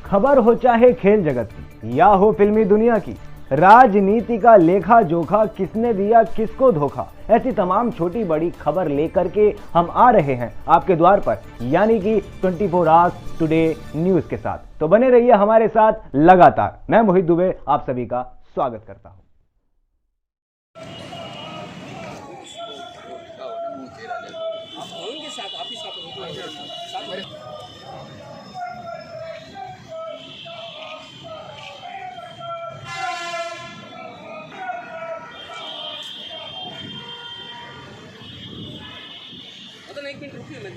खबर हो चाहे खेल जगत की या हो फिल्मी दुनिया की, राजनीति का लेखा जोखा, किसने दिया किसको धोखा, ऐसी तमाम छोटी बड़ी खबर लेकर के हम आ रहे हैं आपके द्वार पर, यानी कि 24 आवर्स टुडे न्यूज के साथ। तो बने रहिए हमारे साथ लगातार। मैं मोहित दुबे आप सभी का स्वागत करता हूं। एक मिनट रुकिए, मैं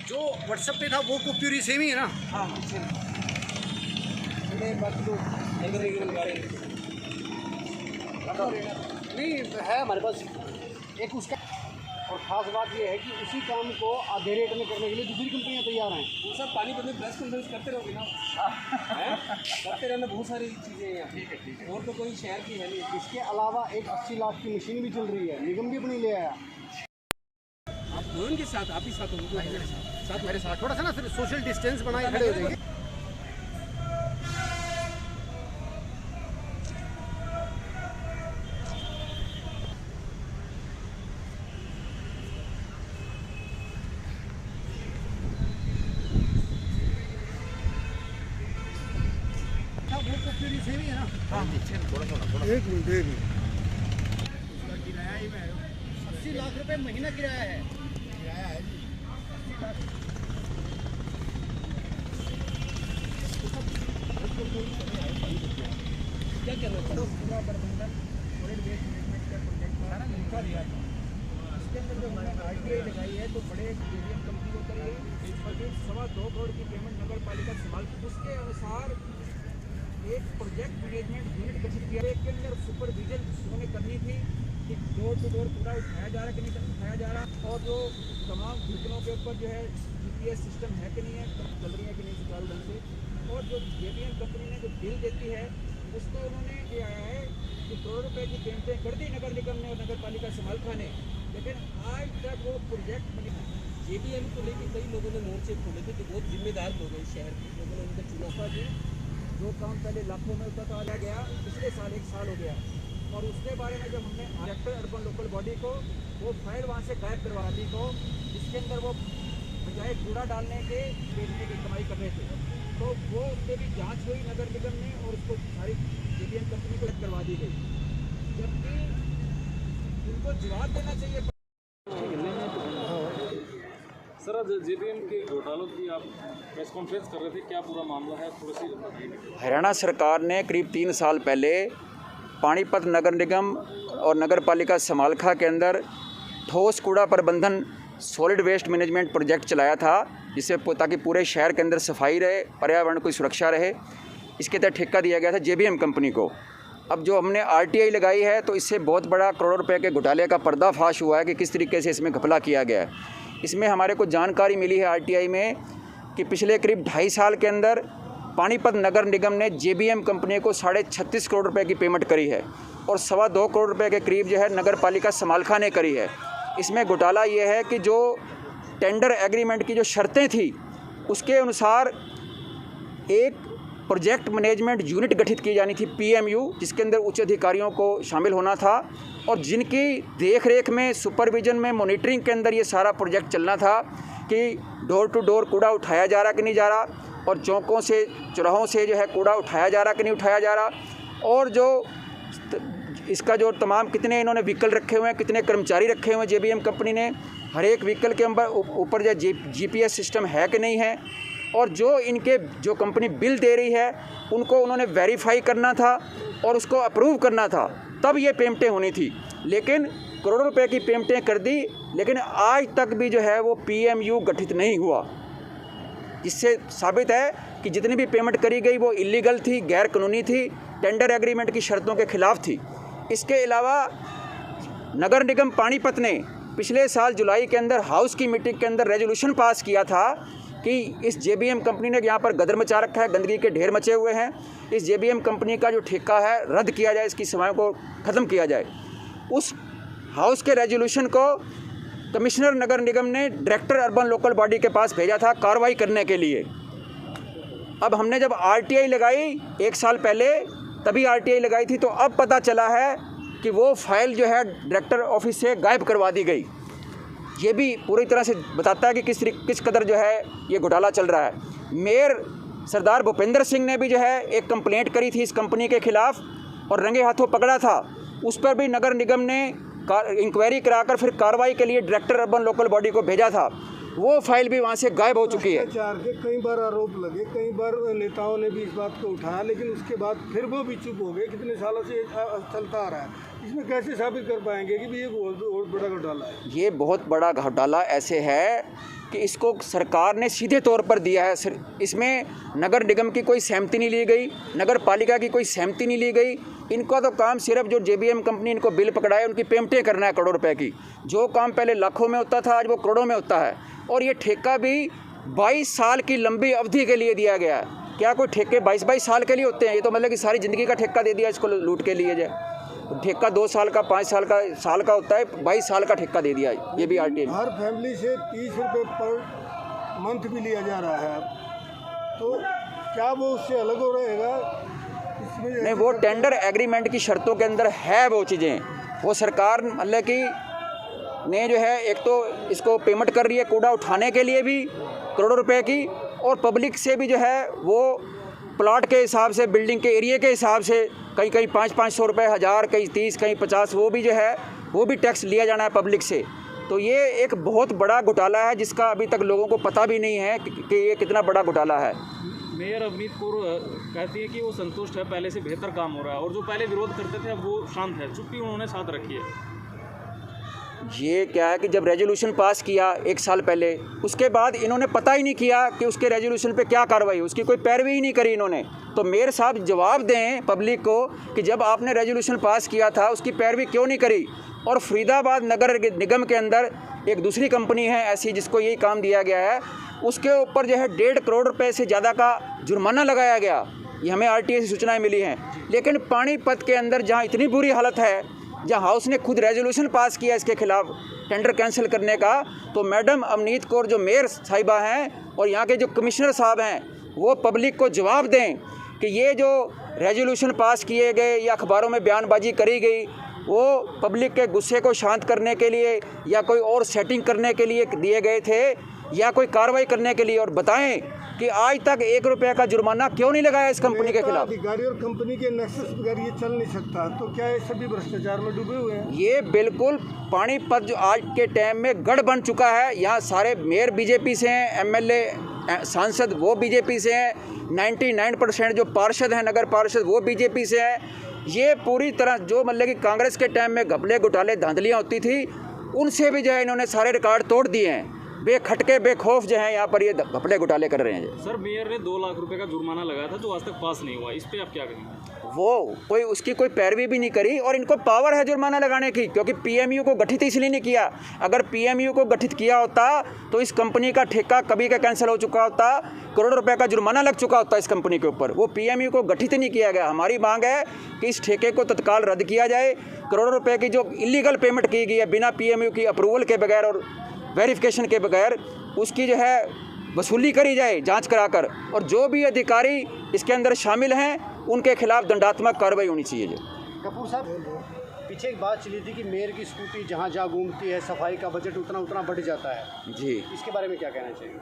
जो व्हाट्सएप पे था वो कॉपी सेम ही है ना? हाँ नहीं है हमारे पास एक उसका। और ख़ास बात ये है कि उसी काम को आधे रेट में करने के लिए दूसरी कंपनियां तैयार हैं। वो सब पानी बंद प्रेस कॉन्फ्रेंस करते रहोगे ना, करते रहना, बहुत सारी चीज़ें हैं। ठीक है, और तो कोई शहर की है नहीं। इसके अलावा एक 80 लाख की मशीन भी चल रही है, निगम भी अपनी ले आया। आप हो उनके साथ, आप ही साथ होंगे, मेरे साथ थोड़ा सा ना सिर्फ सोशल डिस्टेंस बनाए खड़े हो जाएंगे। सेम ही है ना? हाँ, एक मिनट किराया ही में 80 लाख रुपए महीना किराया है। किराया है जी 80 लाख। क्या करना चाहिए? पूरा प्रबंधन सॉलिड वेस्ट मैनेजमेंट का प्रोजेक्ट सारा लिखा दिया था। इसके अंदर जो मैंने RTI लगाई है तो बड़े जेबीएम कंपनी को करिए, 2.25 करोड़ की पेमेंट नगर पालिका संभाल। उसके अनुसार एक प्रोजेक्ट मैनेजमेंट यूनिट गठित किया। एक के अंदर सुपरविजन उन्होंने करनी थी कि डोर टू डोर कूड़ा उठाया जा रहा है कि नहीं उठाया जा रहा, और जो तमाम व्हीकलों के ऊपर जो है GPS सिस्टम है कि नहीं है, चल रही है कि नहीं सुचारू ढंग से। और जो जेबीएम कंपनी ने जो बिल देती है उसको उन्होंने ये आया है कि करोड़ रुपये की पेमेंटें कर दी नगर निगम ने और नगर पालिका समालखा ने, लेकिन आज तक वो प्रोजेक्ट बनी। JBM को लेकर कई लोगों ने मोर्चे खोले थे कि बहुत जिम्मेदार लोग हैं शहर के, लोगों ने उनका चुनाव दिया। जो काम पहले लाखों में उतारा गया, पिछले साल 1 साल हो गया, और उसके बारे में जब हमने डायरेक्टर अर्बन लोकल बॉडी को वो फाइल वहाँ से गायब करवा दी, तो जिसके अंदर वो बजाय कूड़ा डालने के बेचने की कमाई कर रहे थे, तो वो उससे भी जांच हुई नगर निगम ने और उसको सारी जेबीएम कंपनी को करवा दी गई, जबकि उनको जवाब देना चाहिए। सर, आज जेबीएम के घोटालों की आप प्रेस कॉन्फ्रेंस कर रहे थे, क्या पूरा मामला है, थोड़ी सी? हरियाणा सरकार ने करीब 3 साल पहले पानीपत नगर निगम और नगर पालिका समालखा के अंदर ठोस कूड़ा प्रबंधन सॉलिड वेस्ट मैनेजमेंट प्रोजेक्ट चलाया था, जिससे ताकि पूरे शहर के अंदर सफाई रहे, पर्यावरण की सुरक्षा रहे। इसके तहत ठेका दिया गया था जेबीएम कंपनी को। अब जो हमने RTI लगाई है तो इससे बहुत बड़ा करोड़ रुपए के घोटाले का पर्दाफाश हुआ है कि किस तरीके से इसमें घपला किया गया है। इसमें हमारे को जानकारी मिली है RTI में कि पिछले करीब 2.5 साल के अंदर पानीपत नगर निगम ने जेबीएम कंपनी को 36.5 करोड़ रुपए की पेमेंट करी है और 2.25 करोड़ रुपए के करीब जो है नगर पालिका समालखा ने करी है। इसमें घोटाला ये है कि जो टेंडर एग्रीमेंट की जो शर्तें थी उसके अनुसार एक प्रोजेक्ट मैनेजमेंट यूनिट गठित की जानी थी PMU, जिसके अंदर उच्च अधिकारियों को शामिल होना था और जिनकी देख रेख में, सुपरविजन में, मॉनिटरिंग के अंदर ये सारा प्रोजेक्ट चलना था कि डोर टू डोर कूड़ा उठाया जा रहा कि नहीं जा रहा, और चौकों से, चौराहों से जो है कूड़ा उठाया जा रहा कि नहीं उठाया जा रहा, और जो इसका जो तमाम कितने इन्होंने व्हीकल रखे हुए हैं, कितने कर्मचारी रखे हुए हैं जेबीएम कंपनी ने, हर एक व्हीकल के ऊपर जो GPS सिस्टम है कि नहीं है, और जो इनके जो कंपनी बिल दे रही है उनको उन्होंने वेरीफाई करना था और उसको अप्रूव करना था, तब ये पेमेंटें होनी थी। लेकिन करोड़ों रुपए की पेमेंटें कर दी, लेकिन आज तक भी जो है वो PMU गठित नहीं हुआ, जिससे साबित है कि जितनी भी पेमेंट करी गई वो इलीगल थी, गैर कानूनी थी, टेंडर एग्रीमेंट की शर्तों के खिलाफ थी। इसके अलावा नगर निगम पानीपत ने पिछले साल जुलाई के अंदर हाउस की मीटिंग के अंदर रेजोल्यूशन पास किया था कि इस JBM कंपनी ने यहाँ पर गदर मचा रखा है, गंदगी के ढेर मचे हुए हैं। इस JBM कंपनी का जो ठेका है रद्द किया जाए, इसकी सेवाओं को ख़त्म किया जाए। उस हाउस के रेजोल्यूशन को कमिश्नर नगर निगम ने डायरेक्टर अर्बन लोकल बॉडी के पास भेजा था कार्रवाई करने के लिए। अब हमने जब RTI लगाई 1 साल पहले, तभी RTI लगाई थी, तो अब पता चला है कि वो फाइल जो है डायरेक्टर ऑफिस से गायब करवा दी गई। ये भी पूरी तरह से बताता है कि किस कदर जो है ये घोटाला चल रहा है। मेयर सरदार भूपेंद्र सिंह ने भी जो है एक कंप्लेंट करी थी इस कंपनी के खिलाफ और रंगे हाथों पकड़ा था। उस पर भी नगर निगम ने इंक्वायरी कराकर फिर कार्रवाई के लिए डायरेक्टर अर्बन लोकल बॉडी को भेजा था। वो फाइल भी वहाँ से गायब हो चुकी है। भ्रष्टाचार के कई बार आरोप लगे, कई बार नेताओं ने भी इस बात को उठाया, लेकिन उसके बाद फिर वो भी चुप हो गए। कितने सालों से चलता आ रहा है। इसमें कैसे साबित कर पाएंगे कि ये बहुत बड़ा घोटाला है? ये बहुत बड़ा घोटाला ऐसे है कि इसको सरकार ने सीधे तौर पर दिया है। इसमें नगर निगम की कोई सहमति नहीं ली गई, नगर पालिका की कोई सहमति नहीं ली गई। इनका तो काम सिर्फ जो JBM कंपनी इनको बिल पकड़ाए उनकी पेमेंटें करना है करोड़ों रुपए की। जो काम पहले लाखों में होता था आज वो करोड़ों में होता है। और ये ठेका भी 22 साल की लंबी अवधि के लिए दिया गया है। क्या कोई ठेके 22 साल के लिए होते हैं? ये तो मतलब कि सारी ज़िंदगी का ठेका दे दिया इसको लूट के लिए जाए। ठेका 2 साल का, 5 साल का होता है, 22 साल का ठेका दे दिया। ये भी RTI हर फैमिली से 30 रुपये पर मंथ भी लिया जा रहा है, तो क्या वो उससे अलग हो रहेगा? इसमें नहीं, वो टेंडर एग्रीमेंट की शर्तों के अंदर है वो चीज़ें। वो सरकार मतलब कि ने जो है एक तो इसको पेमेंट कर रही है कूड़ा उठाने के लिए भी करोड़ों रुपए की, और पब्लिक से भी जो है वो प्लाट के हिसाब से, बिल्डिंग के एरिया के हिसाब से कहीं 500 रुपये, 1000, कहीं 30, कहीं 50, वो भी जो है वो भी टैक्स लिया जाना है पब्लिक से। तो ये एक बहुत बड़ा घोटाला है जिसका अभी तक लोगों को पता भी नहीं है कि ये कितना बड़ा घोटाला है। मेयर अवनीत कौर कहती है कि वो संतुष्ट है, पहले से बेहतर काम हो रहा है, और जो पहले विरोध करते थे अब वो शांत है, चुप्पी उन्होंने साथ रखी है। ये क्या है कि जब रेजोल्यूशन पास किया 1 साल पहले, उसके बाद इन्होंने पता ही नहीं किया कि उसके रेजोल्यूशन पे क्या कार्रवाई, उसकी कोई पैरवी ही नहीं करी इन्होंने। तो मेयर साहब जवाब दें पब्लिक को कि जब आपने रेजोल्यूशन पास किया था उसकी पैरवी क्यों नहीं करी। और फरीदाबाद नगर निगम के अंदर एक दूसरी कंपनी है ऐसी जिसको यही काम दिया गया है, उसके ऊपर जो है 1.5 करोड़ रुपए से ज़्यादा का जुर्माना लगाया गया। ये हमें RTI से सूचनाएँ मिली हैं। लेकिन पानीपत के अंदर जहाँ इतनी बुरी हालत है, जहाँ हाउस ने खुद रेजोल्यूशन पास किया इसके खिलाफ टेंडर कैंसिल करने का, तो मैडम अवनीत कौर जो मेयर साहिबा हैं और यहाँ के जो कमिश्नर साहब हैं वो पब्लिक को जवाब दें कि ये जो रेजोल्यूशन पास किए गए या अखबारों में बयानबाजी करी गई वो पब्लिक के गुस्से को शांत करने के लिए या कोई और सेटिंग करने के लिए दिए गए थे या कोई कार्रवाई करने के लिए। और बताएं कि आज तक 1 रुपये का जुर्माना क्यों नहीं लगाया इस कंपनी के खिलाफ। अधिकारी और कंपनी के नेक्सस बगैर ये चल नहीं सकता, तो क्या ये सभी भ्रष्टाचार में डूबे हुए हैं? ये बिल्कुल पानीपत जो आज के टाइम में गढ़ बन चुका है। यहाँ सारे मेयर BJP से हैं, MLA सांसद वो BJP से हैं, 99% जो पार्षद हैं नगर पार्षद वो BJP से हैं। ये पूरी तरह जो मतलब कि कांग्रेस के टाइम में घपले घोटाले धांधलियाँ होती थी उनसे भी जो है इन्होंने सारे रिकॉर्ड तोड़ दिए हैं। बेखटके बेखौफ जो है यहाँ पर ये घपले घोटाले कर रहे हैं। सर मेयर ने 2 लाख रुपए का जुर्माना लगाया था जो आज तक पास नहीं हुआ, इस पे आप क्या करेंगे? वो उसकी कोई पैरवी भी नहीं करी और इनको पावर है जुर्माना लगाने की, क्योंकि PMU को गठित इसलिए नहीं किया। अगर PMU को गठित किया होता तो इस कंपनी का ठेका कभी का कैंसिल हो चुका होता, करोड़ों रुपए का जुर्माना लग चुका होता इस कंपनी के ऊपर। वो PMU को गठित नहीं किया गया। हमारी मांग है कि इस ठेके को तत्काल रद्द किया जाए। करोड़ों रुपए की जो इलीगल पेमेंट की गई है बिना PMU की अप्रूवल के बगैर और वेरिफिकेशन के बगैर, उसकी जो है वसूली करी जाए जांच कराकर, और जो भी अधिकारी इसके अंदर शामिल हैं उनके खिलाफ दंडात्मक कार्रवाई होनी चाहिए। कपूर साहब, पीछे एक बात चली थी कि मेयर की स्कूटी जहाँ जहाँ घूमती है सफाई का बजट उतना बढ़ जाता है जी, इसके बारे में क्या कहना चाहिए?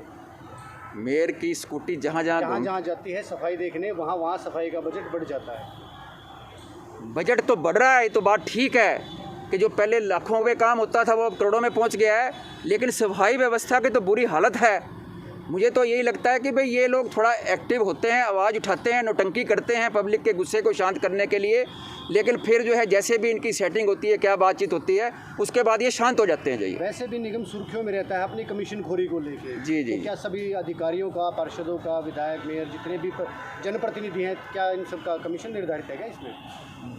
मेयर की स्कूटी जहाँ जहाँ जाती है सफाई देखने, वहाँ सफाई का बजट बढ़ जाता है। बजट तो बढ़ रहा है, तो बात ठीक है कि जो पहले लाखों में काम होता था वो अब करोड़ों में पहुंच गया है, लेकिन सफाई व्यवस्था की तो बुरी हालत है। मुझे तो यही लगता है कि भाई ये लोग थोड़ा एक्टिव होते हैं, आवाज़ उठाते हैं, नौटंकी करते हैं पब्लिक के गुस्से को शांत करने के लिए, लेकिन फिर जो है जैसे भी इनकी सेटिंग होती है, क्या बातचीत होती है, उसके बाद ये शांत हो जाते हैं। जी, वैसे भी निगम सुर्खियों में रहता है अपनी कमीशन खोरी को लेके। जी जी, तो क्या सभी अधिकारियों का, पार्षदों का, विधायक, मेयर, जितने भी जनप्रतिनिधि हैं, क्या इन सब का कमीशन निर्धारित है क्या इसमें?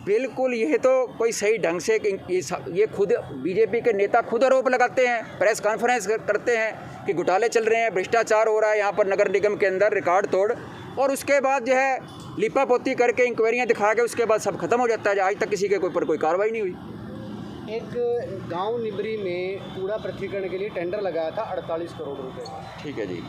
बिल्कुल, ये तो कोई सही ढंग से ये खुद BJP के नेता खुद आरोप लगाते हैं, प्रेस कॉन्फ्रेंस करते हैं कि घोटाले चल रहे हैं, भ्रष्टाचार हो रहा है यहाँ पर नगर निगम के अंदर रिकॉर्ड तोड़, और उसके बाद जो है लिपापोती करके इंक्वायरियाँ दिखा के उसके बाद सब खत्म हो जाता है। आज तक किसी के ऊपर कोई कार्रवाई नहीं हुई। एक गांव निबरी में कूड़ा पृथक्करण के लिए टेंडर लगाया था 48 करोड़ रुपए का। ठीक है जी।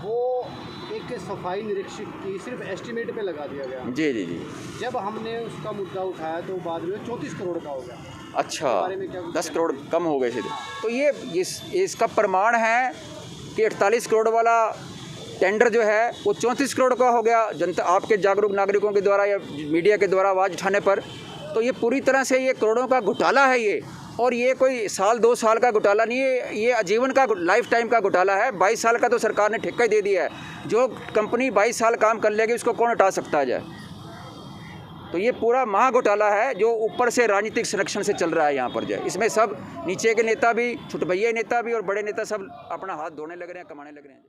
वो एक सफाई निरीक्षक की सिर्फ एस्टीमेट पे लगा दिया गया। जी जी जी। जब हमने उसका मुद्दा उठाया तो बाद में 34 करोड़ का हो गया। अच्छा, 10 करोड़ कम हो गए सीधे। तो ये इसका प्रमाण है कि 48 करोड़ वाला टेंडर जो है वो 34 करोड़ का हो गया जनता आपके जागरूक नागरिकों के द्वारा या मीडिया के द्वारा आवाज़ उठाने पर। तो ये पूरी तरह से ये करोड़ों का घोटाला है ये, और ये कोई साल 2 साल का घोटाला नहीं है, ये आजीवन का लाइफ टाइम का घोटाला है। 22 साल का तो सरकार ने ठेका ही दे दिया है। जो कंपनी 22 साल काम कर लेगी उसको कौन हटा सकता है? तो ये पूरा महा घोटाला है जो ऊपर से राजनीतिक संरक्षण से चल रहा है यहाँ पर जो है। इसमें सब नीचे के नेता भी, छोटे भैया नेता भी और बड़े नेता सब अपना हाथ धोने लग रहे हैं, कमाने लग रहे हैं।